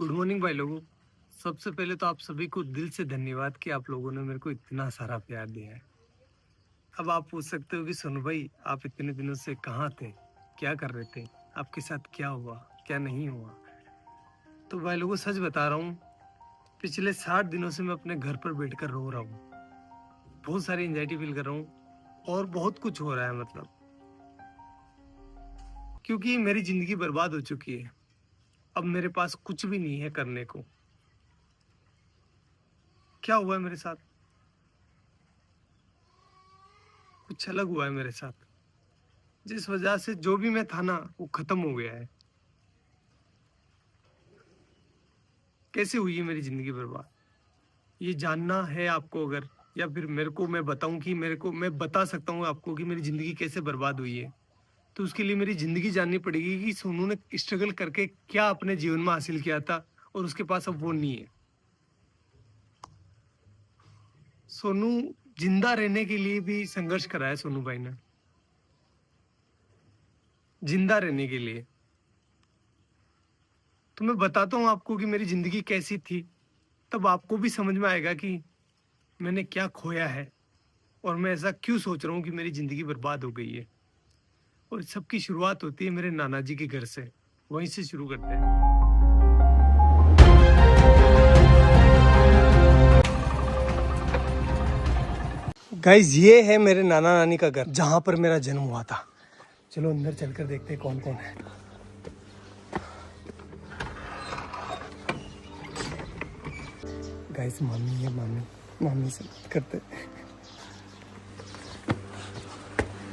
Good morning भाई लोगों। सबसे पहले तो आप सभी को दिल से धन्यवाद कि आप लोगों ने मेरे को इतना सारा प्यार दिया है। अब आप पूछ सकते हो कि सोनू भाई आप इतने दिनों से कहाँ थे, क्या कर रहे थे, आपके साथ क्या हुआ क्या नहीं हुआ। तो भाई लोगों सच बता रहा हूँ, पिछले 60 दिनों से मैं अपने घर पर बैठकर रो रहा हूँ। बहुत सारी एंजाइटी फील कर रहा हूँ और बहुत कुछ हो रहा है मतलब, क्योंकि मेरी जिंदगी बर्बाद हो चुकी है। अब मेरे पास कुछ भी नहीं है करने को। क्या हुआ है मेरे साथ, कुछ अलग हुआ है मेरे साथ, जिस वजह से जो भी मैं था ना वो खत्म हो गया है। कैसे हुई है मेरी जिंदगी बर्बाद, ये जानना है आपको अगर, या फिर मेरे को मैं बताऊं कि मेरे को मैं बता सकता हूँ आपको कि मेरी जिंदगी कैसे बर्बाद हुई है, तो उसके लिए मेरी जिंदगी जाननी पड़ेगी कि सोनू ने स्ट्रगल करके क्या अपने जीवन में हासिल किया था और उसके पास अब वो नहीं है। सोनू जिंदा रहने के लिए भी संघर्ष करा है सोनू भाई ने, जिंदा रहने के लिए। तो मैं बताता हूँ आपको कि मेरी जिंदगी कैसी थी, तब आपको भी समझ में आएगा कि मैंने क्या खोया है और मैं ऐसा क्यों सोच रहा हूँ कि मेरी जिंदगी बर्बाद हो गई है। और सबकी शुरुआत होती है मेरे नाना जी के घर से, वहीं से शुरू करते हैं। गाइस ये है मेरे नाना नानी का घर, जहां पर मेरा जन्म हुआ था। चलो अंदर चलकर देखते हैं कौन कौन है। गाइस मामी है, मामी से बात करते हैं।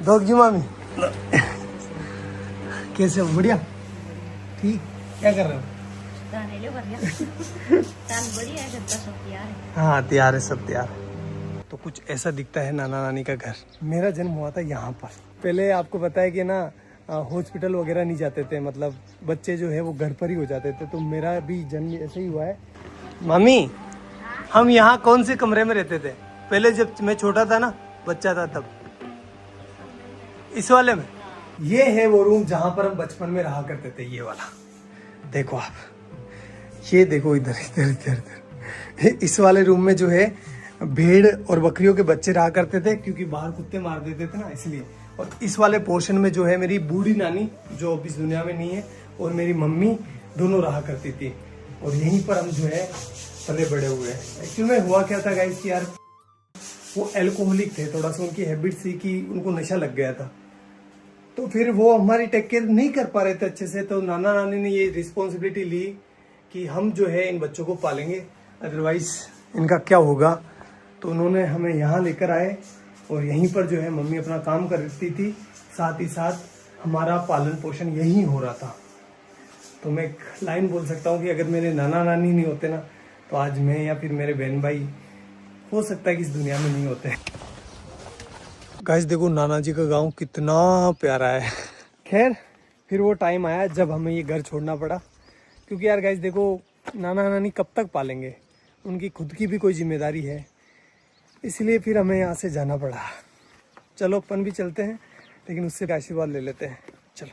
डॉग जी मामी कैसे हो? बढ़िया, ठीक। क्या कर रहे हो? हाँ तैयार है, सब तैयार है। तो कुछ ऐसा दिखता है नाना नानी का घर। मेरा जन्म हुआ था यहाँ पर। पहले आपको पता है कि ना हॉस्पिटल वगैरह नहीं जाते थे, मतलब बच्चे जो है वो घर पर ही हो जाते थे। तो मेरा भी जन्म ऐसे ही हुआ है। मामी हम यहाँ कौन से कमरे में रहते थे पहले, जब मैं छोटा था ना, बच्चा था तब? इस वाले में। ये है वो रूम जहां पर हम बचपन में रहा करते थे। ये वाला देखो आप, ये देखो इधर इधर इधर इधर। इस वाले रूम में जो है भेड़ और बकरियों के बच्चे रहा करते थे, क्योंकि बाहर कुत्ते मार देते थे ना, इसलिए। और इस वाले पोर्शन में जो है मेरी बूढ़ी नानी, जो अब इस दुनिया में नहीं है, और मेरी मम्मी दोनों रहा करती थी। और यहीं पर हम जो है पले बड़े हुए हैं। एक्चुअली में हुआ क्या था गाइस कि यार वो एल्कोहलिक थे, थोड़ा सा उनकी हैबिट थी कि उनको नशा लग गया था। तो फिर वो हमारी टेक केयर नहीं कर पा रहे थे अच्छे से। तो नाना नानी ने ये रिस्पॉन्सिबिलिटी ली कि हम जो है इन बच्चों को पालेंगे, अदरवाइज इनका क्या होगा। तो उन्होंने हमें यहाँ लेकर आए और यहीं पर जो है मम्मी अपना काम करती थी, साथ ही साथ हमारा पालन पोषण यहीं हो रहा था। तो मैं एक लाइन बोल सकता हूँ कि अगर मेरे नाना नानी नहीं होते ना, तो आज मैं या फिर मेरे बहन भाई हो सकता है कि इस दुनिया में नहीं होते। गाइस देखो नाना जी का गांव कितना प्यारा है। खैर फिर वो टाइम आया जब हमें ये घर छोड़ना पड़ा, क्योंकि यार गाइस देखो नाना नानी कब तक पालेंगे, उनकी खुद की भी कोई जिम्मेदारी है, इसलिए फिर हमें यहाँ से जाना पड़ा। चलो अपन भी चलते हैं, लेकिन उससे आशीर्वाद ले लेते हैं। चलो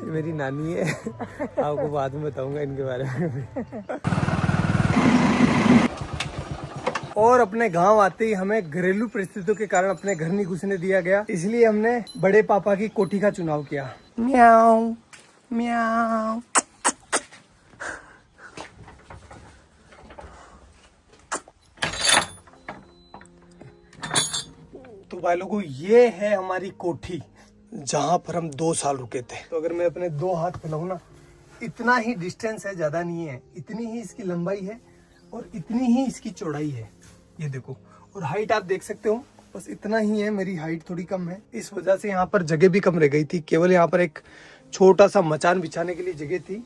मेरी नानी है, आपको बाद में बताऊंगा इनके बारे में। और अपने गांव आते ही हमें घरेलू परिस्थितियों के कारण अपने घर नहीं घुसने दिया गया, इसलिए हमने बड़े पापा की कोठी का चुनाव किया। म्याऊ म्याऊ। तो भाई लोगों ये है हमारी कोठी, जहां पर हम 2 साल रुके थे। तो अगर मैं अपने 2 हाथ फैलाऊं ना, इतना ही डिस्टेंस है, ज्यादा नहीं है। इतनी ही इसकी लंबाई है और इतनी ही इसकी चौड़ाई है, ये देखो। और हाइट आप देख सकते हो, बस इतना ही है। मेरी हाइट थोड़ी कम है, इस वजह से यहाँ पर जगह भी कम रह गई थी। केवल यहाँ पर एक छोटा सा मचान बिछाने के लिए जगह थी।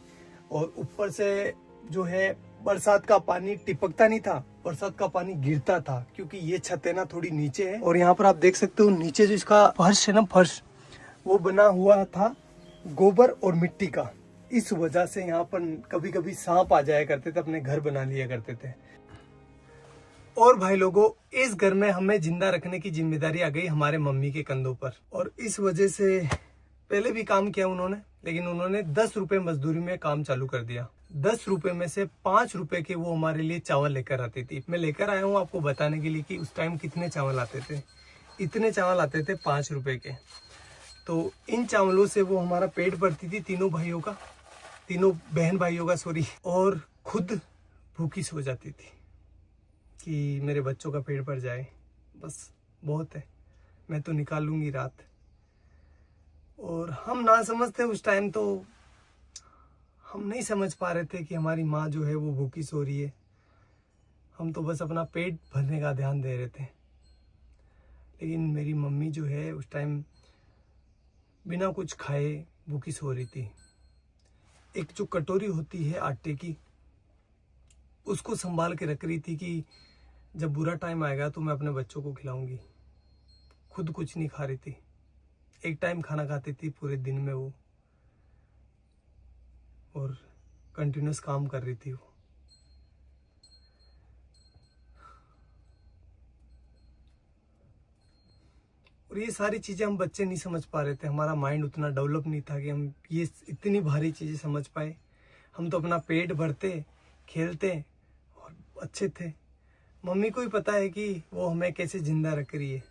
और ऊपर से जो है बरसात का पानी टिपकता नहीं था, बरसात का पानी गिरता था, क्योंकि ये छत है ना थोड़ी नीचे है। और यहाँ पर आप देख सकते हो नीचे जो इसका फर्श है ना, फर्श वो बना हुआ था गोबर और मिट्टी का। इस वजह से यहाँ पर कभी कभी सांप आ जाया करते थे, अपने घर बना लिया करते थे। और भाई लोगों इस घर में हमें जिंदा रखने की जिम्मेदारी आ गई हमारे मम्मी के कंधों पर। और इस वजह से पहले भी काम किया उन्होंने, लेकिन उन्होंने 10 रुपए मजदूरी में काम चालू कर दिया। 10 रुपए में से 5 रुपए के वो हमारे लिए चावल लेकर आती थी। मैं लेकर आया हूँ आपको बताने के लिए कि उस टाइम कितने चावल आते थे। इतने चावल आते थे 5 रुपए के। तो इन चावलों से वो हमारा पेट भरती थी, तीनों बहन भाइयों का सॉरी, और खुद भूखी सो जाती थी कि मेरे बच्चों का पेट भर जाए, बस बहुत है, मैं तो निकाल लूंगी रात। और हम ना समझते उस टाइम, तो हम नहीं समझ पा रहे थे कि हमारी माँ जो है वो भूखी सो रही है। हम तो बस अपना पेट भरने का ध्यान दे रहे थे। लेकिन मेरी मम्मी जो है उस टाइम बिना कुछ खाए भूखी सो रही थी। एक जो कटोरी होती है आटे की, उसको संभाल के रख रही थी कि जब बुरा टाइम आएगा तो मैं अपने बच्चों को खिलाऊंगी। खुद कुछ नहीं खा रही थी। एक टाइम खाना खाती थी पूरे दिन में वो, और कंटिन्यूस काम कर रही थी वो। और ये सारी चीजें हम बच्चे नहीं समझ पा रहे थे। हमारा माइंड उतना डेवलप नहीं था कि हम ये इतनी भारी चीजें समझ पाए। हम तो अपना पेट भरते, खेलते और अच्छे थे। मम्मी को ही पता है कि वो हमें कैसे जिंदा रख रही है।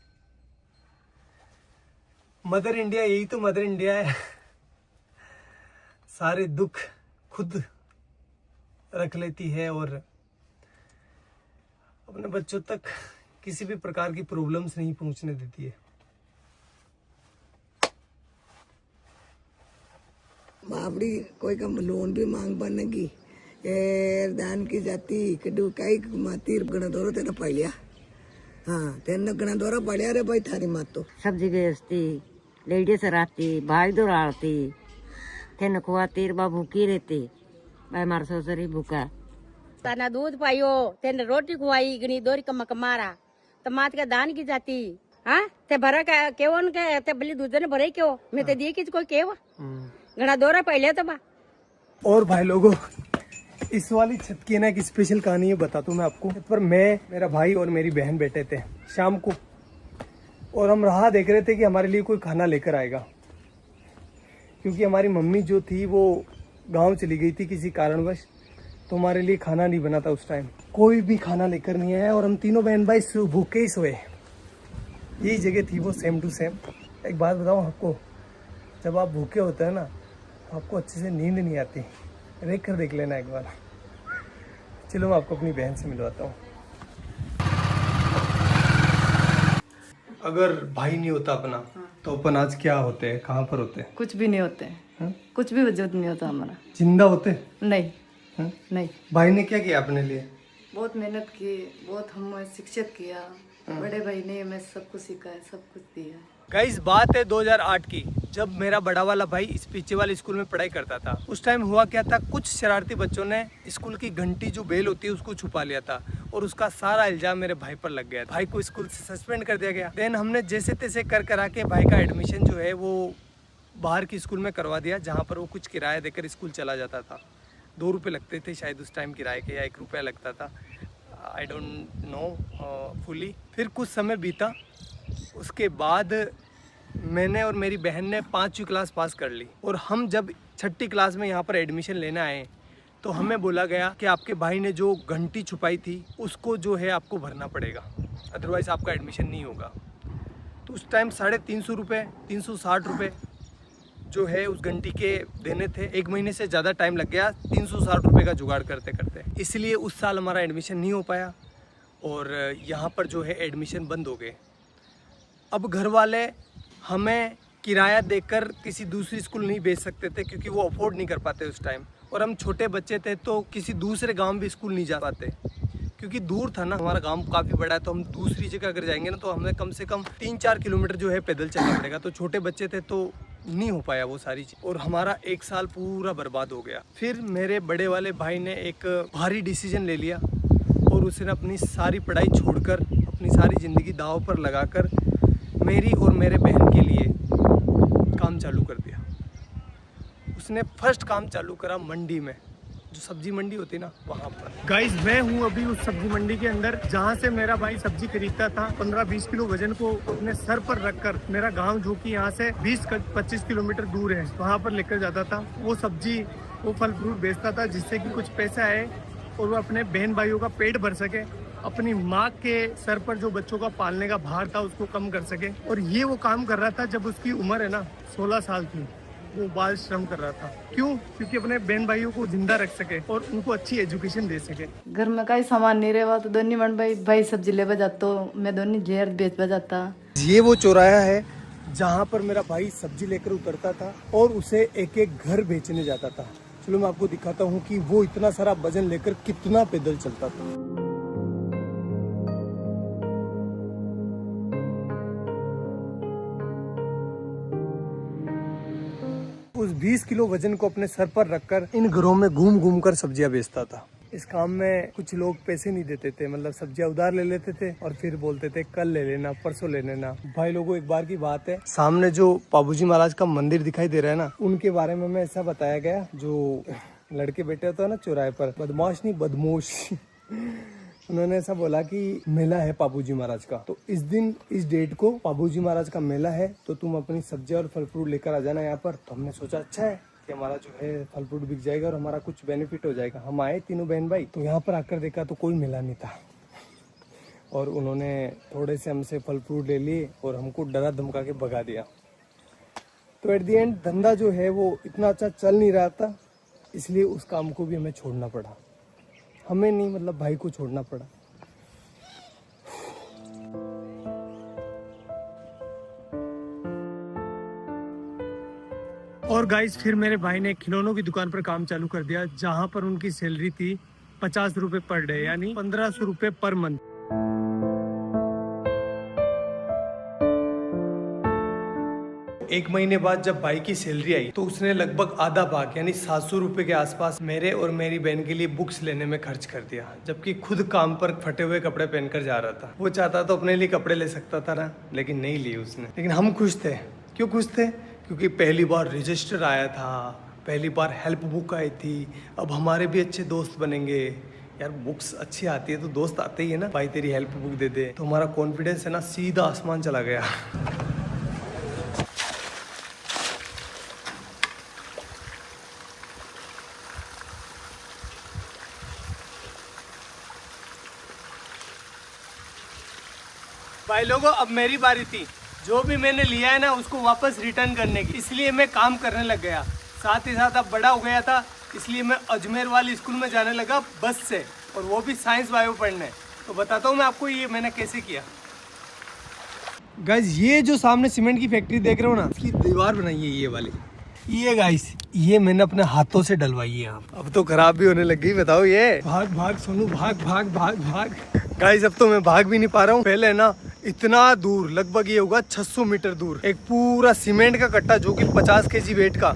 मदर इंडिया, यही तो मदर इंडिया है। सारे दुख खुद रख लेती है और अपने बच्चों तक किसी भी प्रकार की प्रॉब्लम्स नहीं पहुंचने देती है। बापड़ी कोई का लोन भी मांग बनेगी दान की जाती कड़ू कई माती गणा दौरा तेना पड़िया। हाँ तेना गणा दौरा पड़िया रे भाई थारी मात तो सब्जी बेचती, लेडीज रहती, भाई दौड़ाती, तेन खुआती, बा भूखी रहती, भाई मार ससुरी भूखा। तना दूध पाइयो, तेने रोटी खुआई, गनी दोरी कमा कमारा, तमात का दान की जाती। हाँ ते भरा का केवन के ते बली दूध ने भरे क्यों? मैं ते दिए किसी को केव गणा दौरा पहले तो बा। और भाई लोगों, इस वाली छत की ना एक स्पेशल कहानी है, बताता हूँ मैं आपको। पर मैं, मेरा भाई और मेरी बहन बैठे थे शाम को, और हम राह देख रहे थे कि हमारे लिए कोई खाना लेकर आएगा, क्योंकि हमारी मम्मी जो थी वो गांव चली गई थी किसी कारणवश, तो हमारे लिए खाना नहीं बना था उस टाइम। कोई भी खाना लेकर नहीं आया और हम तीनों बहन भाई भूखे ही सोए। यही जगह थी वो, सेम टू सेम। एक बात बताऊँ आपको, जब आप भूखे होते हैं ना तो आपको अच्छे से नींद नहीं आती। देख लेना एक बार। चलो मैं आपको अपनी बहन से मिलवाता हूँ। अगर भाई नहीं होता अपना तो अपन आज क्या होते हैं, कहाँ पर होते हैं? कुछ भी नहीं होते हैं, कुछ भी वजूद नहीं होता हमारा। जिंदा होते? नहीं है? नहीं। भाई ने क्या किया अपने लिए? बहुत मेहनत की, बहुत हमें शिक्षित किया। बड़े भाई ने हमें सब कुछ सिखाया, सब कुछ दिया। गाइस बात है 2008 की, जब मेरा बड़ा वाला भाई इस पीछे वाले स्कूल में पढ़ाई करता था। उस टाइम हुआ क्या था, कुछ शरारती बच्चों ने स्कूल की घंटी जो बेल होती है उसको छुपा लिया था, और उसका सारा इल्जाम मेरे भाई पर लग गया। भाई को स्कूल से सस्पेंड कर दिया गया। देन हमने जैसे तैसे कर करा के भाई का एडमिशन जो है वो बाहर की स्कूल में करवा दिया, जहाँ पर वो कुछ किराया देकर स्कूल चला जाता था। 2 रुपये लगते थे शायद उस टाइम किराए के, या 1 रुपया लगता था, आई डोंट नो फुली। फिर कुछ समय बीता, उसके बाद मैंने और मेरी बहन ने 5वीं क्लास पास कर ली, और हम जब 6ठी क्लास में यहाँ पर एडमिशन लेने आए तो हमें बोला गया कि आपके भाई ने जो घंटी छुपाई थी उसको जो है आपको भरना पड़ेगा, अदरवाइज़ आपका एडमिशन नहीं होगा। तो उस टाइम 350 रुपये, 360 रुपये जो है उस घंटी के देने थे। 1 महीने से ज़्यादा टाइम लग गया 360 रुपये का जुगाड़ करते करते, इसलिए उस साल हमारा एडमिशन नहीं हो पाया, और यहाँ पर जो है एडमिशन बंद हो गए। अब घर वाले हमें किराया देकर किसी दूसरी स्कूल नहीं भेज सकते थे, क्योंकि वो अफोर्ड नहीं कर पाते उस टाइम, और हम छोटे बच्चे थे तो किसी दूसरे गांव भी स्कूल नहीं जा पाते, क्योंकि दूर था ना। हमारा गांव काफ़ी बड़ा है, तो हम दूसरी जगह अगर जाएंगे ना तो हमें कम से कम 3-4 किलोमीटर जो है पैदल चलना पड़ेगा। तो छोटे बच्चे थे तो नहीं हो पाया वो सारी चीज़, और हमारा 1 साल पूरा बर्बाद हो गया। फिर मेरे बड़े वाले भाई ने एक भारी डिसीजन ले लिया, और उसने अपनी सारी पढ़ाई छोड़कर, अपनी सारी ज़िंदगी दांव पर लगाकर मेरी और मेरे बहन के लिए काम चालू कर दिया। उसने फर्स्ट काम चालू करा मंडी में। जो सब्जी मंडी होती है ना वहाँ पर। गाइस मैं हूँ अभी उस सब्जी मंडी के अंदर जहाँ से मेरा भाई सब्जी खरीदता था। 15-20 किलो वजन को अपने सर पर रखकर मेरा गांव जो कि यहाँ से 20-25 किलोमीटर दूर है वहाँ पर लेकर जाता था। वो सब्जी वो फल फ्रूट बेचता था जिससे कि कुछ पैसा आए और वो अपने बहन भाइयों का पेट भर सके, अपनी माँ के सर पर जो बच्चों का पालने का भार था उसको कम कर सके। और ये वो काम कर रहा था जब उसकी उम्र है ना 16 साल की। वो बाल श्रम कर रहा था। क्यों? क्योंकि अपने बहन भाइयों को जिंदा रख सके और उनको अच्छी एजुकेशन दे सके। घर में कई सामान नहीं रहा तो दोनों मन भाई सब्जी ले जाता, मैं दोनों जेर बेच जाता। ये वो चौराहा है जहाँ पर मेरा भाई सब्जी लेकर उतरता था और उसे एक एक घर बेचने जाता था। चलो मैं आपको दिखाता हूँ कि वो इतना सारा वजन लेकर कितना पैदल चलता था। उस 20 किलो वजन को अपने सर पर रखकर इन घरों में घूम घूम कर सब्जियां बेचता था। इस काम में कुछ लोग पैसे नहीं देते थे, मतलब सब्जियां उधार ले लेते थे और फिर बोलते थे कल ले लेना, परसों ले लेना। भाई लोगों एक बार की बात है, सामने जो पाबूजी महाराज का मंदिर दिखाई दे रहा है ना, उनके बारे में मैं ऐसा बताया गया, जो लड़के बैठे होते हैं ना चौराहे पर, बदमाश नहीं बदमोश उन्होंने ऐसा बोला कि मेला है पाबूजी महाराज का, तो इस दिन इस डेट को पाबूजी महाराज का मेला है, तो तुम अपनी सब्जियां और फल फ्रूट लेकर आ जाना यहाँ पर। तो हमने सोचा अच्छा है कि हमारा जो है फल फ्रूट बिक जाएगा और हमारा कुछ बेनिफिट हो जाएगा। हम आए तीनों बहन भाई, तो यहाँ पर आकर देखा तो कोई मेला नहीं था और उन्होंने थोड़े से हमसे फल फ्रूट ले लिए और हमको डरा धमका के भगा दिया। तो एट दी एंड धंधा जो है वो इतना अच्छा चल नहीं रहा था, इसलिए उस काम को भी हमें छोड़ना पड़ा। हमें नहीं, मतलब भाई को छोड़ना पड़ा। और गाइस फिर मेरे भाई ने खिलौनों की दुकान पर काम चालू कर दिया, जहां पर उनकी सैलरी थी 50 रुपए पर डे, यानी 1500 रुपए पर मंथ। एक महीने बाद जब भाई की सैलरी आई तो उसने लगभग आधा भाग यानी 700 रुपए के आसपास मेरे और मेरी बहन के लिए बुक्स लेने में खर्च कर दिया, जबकि खुद काम पर फटे हुए कपड़े पहनकर जा रहा था। वो चाहता तो अपने लिए कपड़े ले सकता था ना, लेकिन नहीं लिए उसने। लेकिन हम खुश थे। क्यों खुश थे? क्योंकि पहली बार रजिस्टर आया था, पहली बार हेल्प बुक आई थी, अब हमारे भी अच्छे दोस्त बनेंगे। यार बुक्स अच्छी आती है तो दोस्त आते ही है ना, भाई तेरी हेल्प बुक दे दे, तो हमारा कॉन्फिडेंस है ना सीधा आसमान चला गया। भाई लोगों अब मेरी बारी थी। जो भी मैंने लिया है ना उसको वापस रिटर्न करने की, इसलिए मैं काम करने लग गया। साथ ही साथ अब बड़ा हो गया था, इसलिए मैं अजमेर वाली स्कूल में जाने लगा बस से, और वो भी साइंस बायो पढ़ने। तो बताता हूँ मैं आपको ये मैंने कैसे किया। गाइस ये जो सामने सीमेंट की फैक्ट्री देख रहे हो ना, इसकी दीवार बनाई है ये वाली। ये गाइस ये मैंने अपने हाथों से डलवाई है। अब तो खराब भी होने लग गई, बताओ ये। भाग भाग सोनू भाग भाग भाग भाग। गाइस अब तो मैं भाग भी नहीं पा रहा हूँ। पहले ना इतना दूर, लगभग ये होगा 600 मीटर दूर, एक पूरा सीमेंट का कट्टा जो कि 50 केजी वेट का,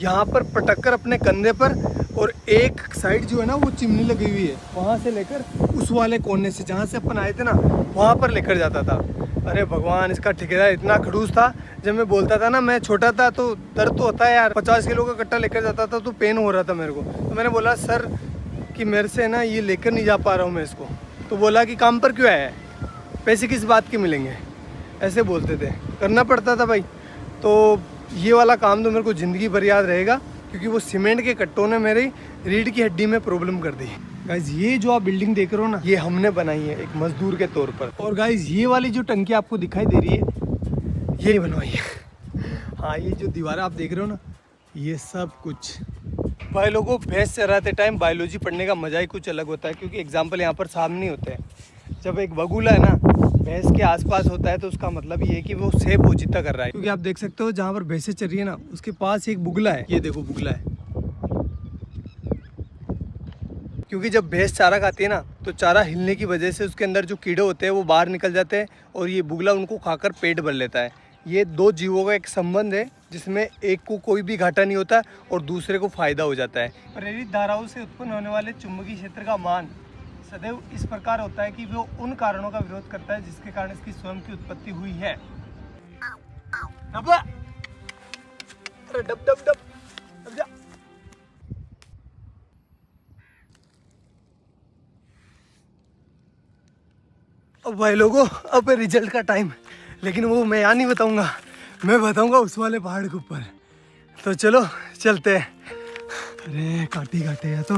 यहाँ पर पटक कर अपने कंधे पर, और एक साइड जो है ना वो चिमनी लगी हुई है, वहाँ से लेकर उस वाले कोने से जहाँ से अपन आए थे ना वहाँ पर लेकर जाता था। अरे भगवान, इसका ठेकेदार इतना खड़ूस था। जब मैं बोलता था ना, मैं छोटा था तो दर्द तो होता है यार, 50 किलो का कट्टा लेकर जाता था तो पेन हो रहा था मेरे को। तो मैंने बोला सर कि मेरे से ना ये लेकर नहीं जा पा रहा हूँ मैं इसको। तो बोला कि काम पर क्यों आया है, पैसे किस बात के मिलेंगे, ऐसे बोलते थे। करना पड़ता था भाई। तो ये वाला काम तो मेरे को ज़िंदगी भर याद रहेगा, क्योंकि वो सीमेंट के कट्टों ने मेरी रीढ़ की हड्डी में प्रॉब्लम कर दी। गाइज ये जो आप बिल्डिंग देख रहे हो ना, ये हमने बनाई है एक मजदूर के तौर पर। और गाइज ये वाली जो टंकी आपको दिखाई दे रही है, ये बनवाई है। हाँ, ये जो दीवार आप देख रहे हो ना, ये सब कुछ। भाई लोगों, भैंस चराते टाइम बायोलॉजी पढ़ने का मजा ही कुछ अलग होता है, क्योंकि एग्जाम्पल यहाँ पर सामने होते हैं। जब एक बगुला है ना भैंस के आसपास होता है तो उसका मतलब ये है कि वो सेब पोजीता कर रहा है। क्योंकि आप देख सकते हो जहाँ पर भैंसें चर रही है ना, उसके पास एक बुगला है। ये देखो बुगला है। क्योंकि जब भैंस चारा खाती है ना, तो चारा हिलने की वजह से उसके अंदर जो कीड़े होते हैं वो बाहर निकल जाते हैं, और ये बुगला उनको खाकर पेट भर लेता है। ये दो जीवों का एक संबंध है, जिसमें एक को कोई भी घाटा नहीं होता और दूसरे को फायदा हो जाता है। प्रेरित धाराओं से उत्पन्न होने वाले चुंबकीय क्षेत्र का मान सदैव इस प्रकार होता है कि वो उन कारणों का विरोध करता है जिसके कारण इसकी स्वयं की उत्पत्ति हुई है। अरे डब डब डब, डब जा। अब भाई लोगों अब रिजल्ट का टाइम, लेकिन वो मैं यहाँ नहीं बताऊंगा, मैं बताऊंगा उस वाले पहाड़ के ऊपर। तो चलो चलते हैं। अरे काटे है तो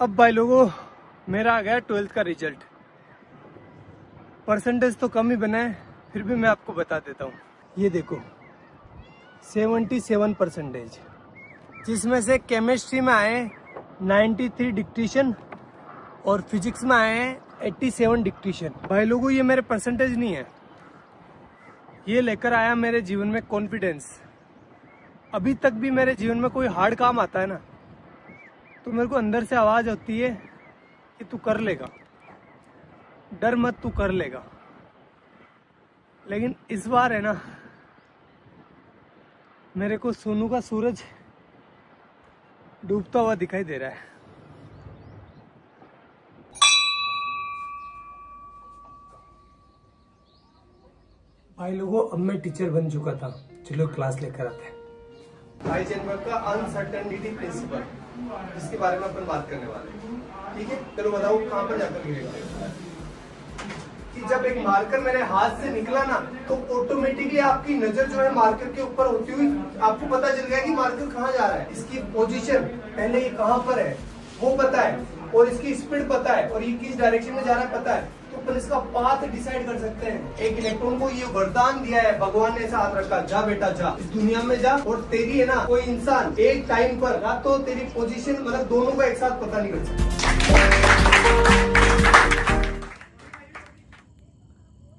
अब भाई लोगों मेरा आ गया 12th का रिजल्ट। परसेंटेज तो कम ही बना है, फिर भी मैं आपको बता देता हूँ। ये देखो 77%, जिसमें से केमिस्ट्री में आए 93 डिक्टेशन और फिजिक्स में आए हैं 87 डिक्टेशन। भाई लोगों ये मेरे परसेंटेज नहीं है, ये लेकर आया मेरे जीवन में कॉन्फिडेंस। अभी तक भी मेरे जीवन में कोई हार्ड काम आता है ना, तो मेरे को अंदर से आवाज होती है कि तू कर लेगा, डर मत, तू कर लेगा। लेकिन इस बार है ना, मेरे को सोनू का सूरज डूबता हुआ दिखाई दे रहा है। भाई लोगों अब मैं टीचर बन चुका था, चलो क्लास लेकर आते हैं। हाइजेनबर्ग का अनसर्टेनिटी प्रिंसिपल, जिसके बारे में अपन बात करने वाले हैं, ठीक है। चलो बताओ कहाँ पर जाकर गिरेगा। कि जब एक मार्कर मेरे हाथ से निकला ना, तो ऑटोमेटिकली आपकी नजर जो है मार्कर के ऊपर होती हुई आपको पता चल गया कि मार्कर कहाँ जा रहा है। इसकी पोजीशन पहले ये कहाँ पर है वो पता है, और इसकी स्पीड पता है, और ये किस डायरेक्शन में जा रहा है पता है, तो अपन इसका पाथ डिसाइड कर सकते हैं। एक इलेक्ट्रॉन को ये वरदान दिया है, भगवान ने ऐसा हाथ रखा, जा बेटा जा, इस दुनिया में जा, और तेरी है ना कोई इंसान एक टाइम पर ना तो तेरी पोजीशन मतलब दोनों का एक साथ पता नहीं कर सकता।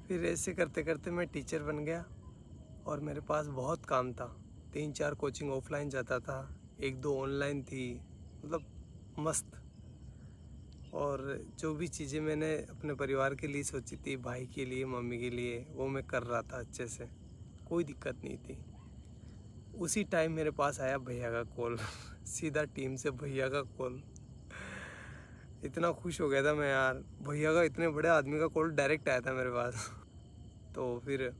फिर ऐसे करते करते मैं टीचर बन गया, और मेरे पास बहुत काम था। 3-4 कोचिंग ऑफलाइन जाता था, 1-2 ऑनलाइन थी, मतलब मस्त। और जो भी चीज़ें मैंने अपने परिवार के लिए सोची थी, भाई के लिए, मम्मी के लिए, वो मैं कर रहा था अच्छे से, कोई दिक्कत नहीं थी। उसी टाइम मेरे पास आया भैया का कॉल सीधा टीम से भैया का कॉल। इतना खुश हो गया था मैं यार, भैया का, इतने बड़े आदमी का कॉल डायरेक्ट आया था मेरे पास। तो फिर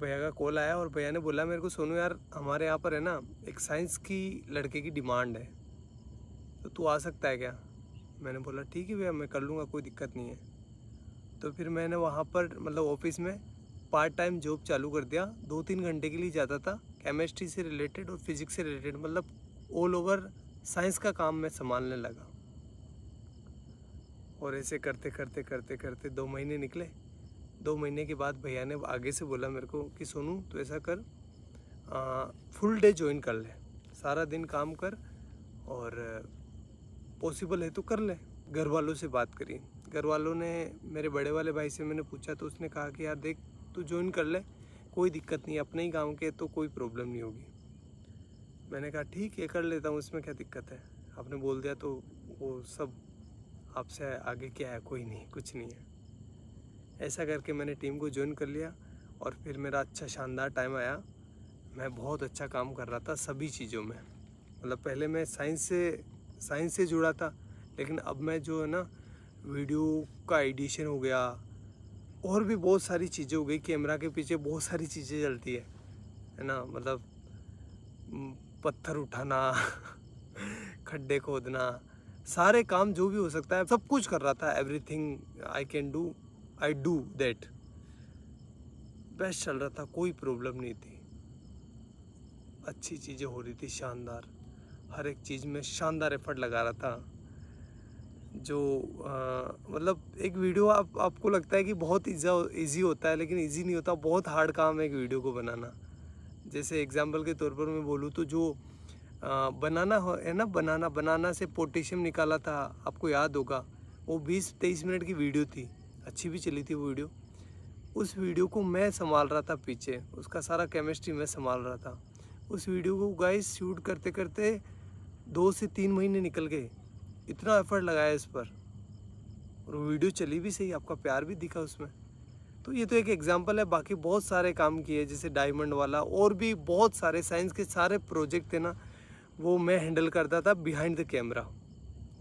भैया का कॉल आया और भैया ने बोला मेरे को, सोनू यार हमारे यहाँ पर है ना एक साइंस की लड़के की डिमांड है, तो तू आ सकता है क्या। मैंने बोला ठीक है भैया मैं कर लूँगा, कोई दिक्कत नहीं है। तो फिर मैंने वहाँ पर मतलब ऑफिस में पार्ट टाइम जॉब चालू कर दिया। 2-3 घंटे के लिए जाता था, केमिस्ट्री से रिलेटेड और फिजिक्स से रिलेटेड, मतलब ऑल ओवर साइंस का काम मैं संभालने लगा। और ऐसे करते करते करते करते 2 महीने निकले। 2 महीने के बाद भैया ने आगे से बोला मेरे को कि सोनू तो ऐसा कर, फुल डे ज्वाइन कर ले, सारा दिन काम कर, और पॉसिबल है तो कर ले। घर वालों से बात करी, घर वालों ने, मेरे बड़े वाले भाई से मैंने पूछा तो उसने कहा कि यार देख तू ज्वाइन कर ले, कोई दिक्कत नहीं, अपने ही गांव के तो कोई प्रॉब्लम नहीं होगी। मैंने कहा ठीक है कर लेता हूँ, इसमें क्या दिक्कत है, आपने बोल दिया तो वो सब आपसे आगे क्या है, कोई नहीं, कुछ नहीं है। ऐसा करके मैंने टीम को ज्वाइन कर लिया, और फिर मेरा अच्छा शानदार टाइम आया। मैं बहुत अच्छा काम कर रहा था सभी चीज़ों में, मतलब पहले मैं साइंस से जुड़ा था, लेकिन अब मैं जो है ना वीडियो का एडिशन हो गया, और भी बहुत सारी चीज़ें हो गई। कैमरा के पीछे बहुत सारी चीज़ें चलती है ना, मतलब पत्थर उठाना खड्डे खोदना, सारे काम जो भी हो सकता है सब कुछ कर रहा था। Everything I can do, I do that. Best चल रहा था, कोई प्रॉब्लम नहीं थी, अच्छी चीज़ें हो रही थी, शानदार, हर एक चीज़ में शानदार एफर्ट लगा रहा था। जो मतलब एक वीडियो आपको लगता है कि बहुत ईजी होता है, लेकिन ईजी नहीं होता, बहुत हार्ड काम है एक वीडियो को बनाना। जैसे एग्जांपल के तौर पर मैं बोलूँ तो जो बनाना है ना, बनाना से पोटेशियम निकाला था, आपको याद होगा, वो 20-23 मिनट की वीडियो थी, अच्छी भी चली थी वो वीडियो। उस वीडियो को मैं संभाल रहा था पीछे, उसका सारा केमिस्ट्री मैं संभाल रहा था। उस वीडियो को गाइस शूट करते करते 2 से 3 महीने निकल गए, इतना एफर्ट लगाया इस पर, और वीडियो चली भी सही, आपका प्यार भी दिखा उसमें। तो ये तो एक एग्जांपल है, बाकी बहुत सारे काम किए, जैसे डायमंड वाला, और भी बहुत सारे साइंस के सारे प्रोजेक्ट थे ना, वो मैं हैंडल करता था बिहाइंड द कैमरा,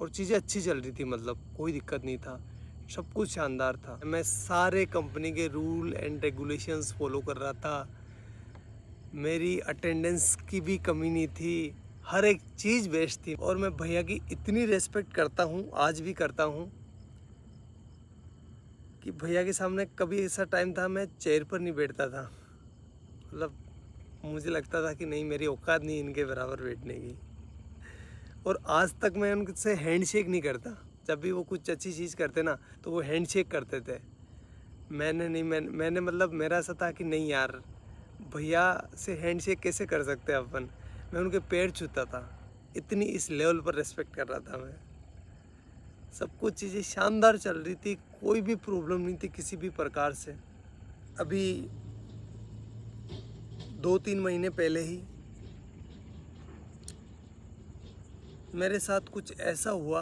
और चीज़ें अच्छी चल रही थी, मतलब कोई दिक्कत नहीं था, सब कुछ शानदार था। मैं सारे कंपनी के रूल एंड रेगुलेशंस फॉलो कर रहा था, मेरी अटेंडेंस की भी कमी नहीं थी, हर एक चीज़ बेस्ट थी। और मैं भैया की इतनी रेस्पेक्ट करता हूँ, आज भी करता हूँ, कि भैया के सामने कभी ऐसा टाइम था मैं चेयर पर नहीं बैठता था। मतलब मुझे लगता था कि नहीं, मेरी औकात नहीं इनके बराबर बैठने की। और आज तक मैं उनसे हैंडशेक नहीं करता। जब भी वो कुछ अच्छी चीज़ करते ना तो वो हैंडशेक करते थे। मैंने मतलब मेरा ऐसा था कि नहीं यार, भैया से हैंडशेक कैसे कर सकते हैं अपन। मैं उनके पैर छूता था, इतनी इस लेवल पर रेस्पेक्ट कर रहा था मैं। सब कुछ चीज़ें शानदार चल रही थी, कोई भी प्रॉब्लम नहीं थी किसी भी प्रकार से। अभी 2-3 महीने पहले ही मेरे साथ कुछ ऐसा हुआ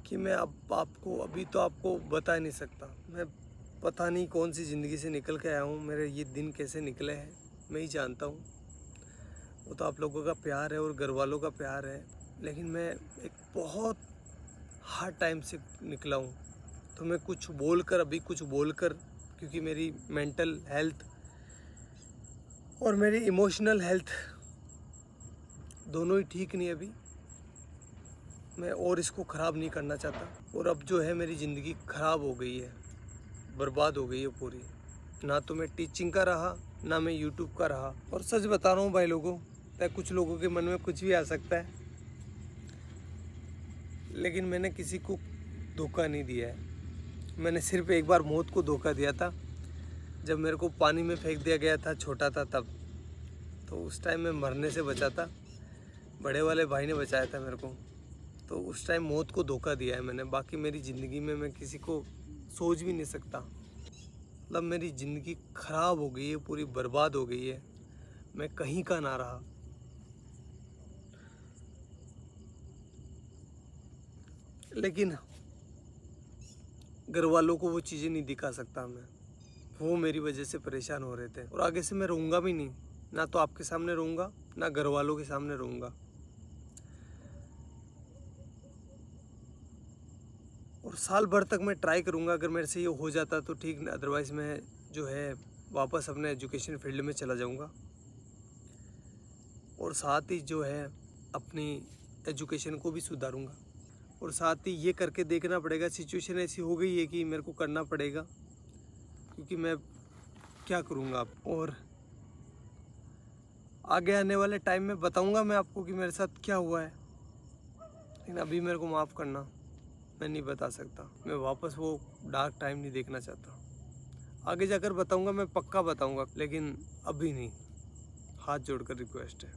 कि मैं अब अभी तो आपको बता नहीं सकता। मैं पता नहीं कौन सी ज़िंदगी से निकल के आया हूँ, मेरे ये दिन कैसे निकले हैं मैं ही जानता हूँ। वो तो आप लोगों का प्यार है और घर वालों का प्यार है, लेकिन मैं एक बहुत हार्ड टाइम से निकला हूँ। तो मैं कुछ बोलकर क्योंकि मेरी मेंटल हेल्थ और मेरी इमोशनल हेल्थ दोनों ही ठीक नहीं अभी। मैं और इसको ख़राब नहीं करना चाहता। और अब जो है मेरी ज़िंदगी ख़राब हो गई है, बर्बाद हो गई है पूरी। ना तो मैं टीचिंग का रहा, ना मैं यूट्यूब का रहा। और सच बता रहा हूँ भाई लोगों, कुछ लोगों के मन में कुछ भी आ सकता है, लेकिन मैंने किसी को धोखा नहीं दिया है। मैंने सिर्फ एक बार मौत को धोखा दिया था, जब मेरे को पानी में फेंक दिया गया था, छोटा था तब। तो उस टाइम मैं मरने से बचा था, बड़े वाले भाई ने बचाया था मेरे को। तो उस टाइम मौत को धोखा दिया है मैंने। बाकी मेरी ज़िंदगी में मैं किसी को सोच भी नहीं सकता। मतलब मेरी ज़िंदगी ख़राब हो गई है, पूरी बर्बाद हो गई है, मैं कहीं का ना रहा। लेकिन घर वालों को वो चीज़ें नहीं दिखा सकता मैं। वो मेरी वजह से परेशान हो रहे थे, और आगे से मैं रहूँगा भी नहीं। ना तो आपके सामने रहूँगा, ना घर वालों के सामने रहूँगा। और साल भर तक मैं ट्राई करूँगा, अगर मेरे से ये हो जाता तो ठीक, अदरवाइज़ मैं जो है वापस अपने एजुकेशन फील्ड में चला जाऊँगा। और साथ ही जो है अपनी एजुकेशन को भी सुधारूँगा। और साथ ही ये करके देखना पड़ेगा, सिचुएशन ऐसी हो गई है कि मेरे को करना पड़ेगा, क्योंकि मैं क्या करूँगा अब। और आगे आने वाले टाइम में बताऊँगा मैं आपको कि मेरे साथ क्या हुआ है, लेकिन अभी मेरे को माफ़ करना, मैं नहीं बता सकता। मैं वापस वो डार्क टाइम नहीं देखना चाहता। आगे जाकर बताऊँगा, मैं पक्का बताऊँगा, लेकिन अभी नहीं। हाथ जोड़कर रिक्वेस्ट है।